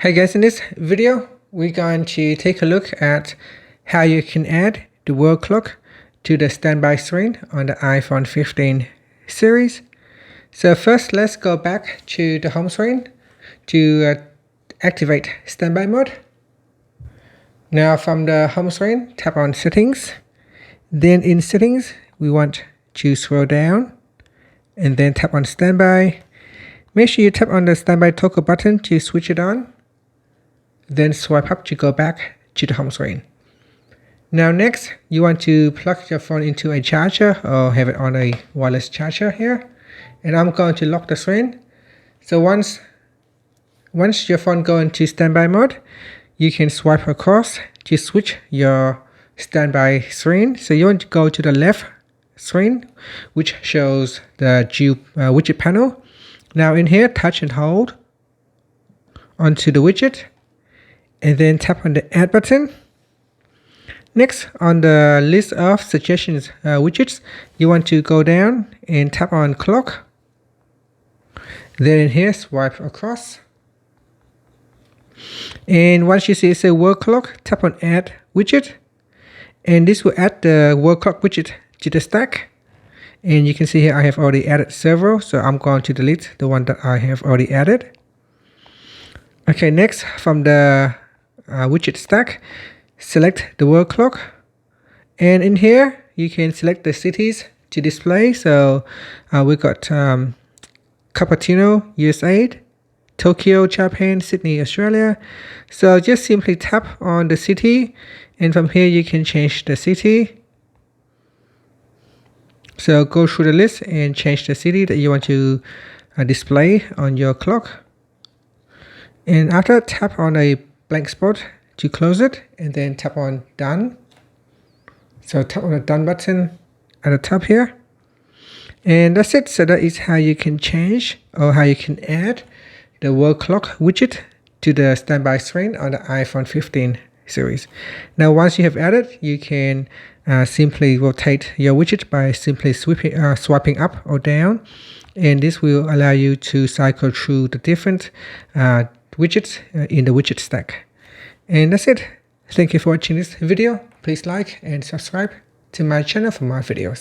Hey guys, in this video, we're going to take a look at how you can add the world clock to the standby screen on the iPhone 15 series. So first, let's go back to the home screen to activate standby mode. Now from the home screen, tap on settings. Then in settings, we want to scroll down and then tap on standby. Make sure you tap on the standby toggle button to switch it on. Then swipe up to go back to the home screen. Now next, you want to plug your phone into a charger or have it on a wireless charger here. And I'm going to lock the screen. So once your phone goes into standby mode, you can swipe across to switch your standby screen. So you want to go to the left screen, which shows the widget panel. Now in here, touch and hold onto the widget. And then tap on the add button. Next, on the list of suggestions widgets, you want to go down and tap on clock. Then in here, swipe across. And once you see it say world clock, tap on add widget. And this will add the world clock widget to the stack. And you can see here I have already added several, so I'm going to delete the one that I have already added. Okay, next from the widget stack, select the world clock, and in here you can select the cities to display. So we got Cupertino, USA, Tokyo, Japan, Sydney, Australia. So just simply tap on the city, and from here you can change the city. So go through the list and change the city that you want to display on your clock. And after, tap on a blank spot to close it, and then tap on done. So tap on the done button at the top here. And that's it. So that is how you can change or how you can add the world clock widget to the standby screen on the iPhone 15 series. Now once you have added, you can simply rotate your widget by simply swiping up or down. And this will allow you to cycle through the different widgets in the widget stack. And that's it. Thank you for watching this video. Please like and subscribe to my channel for more videos.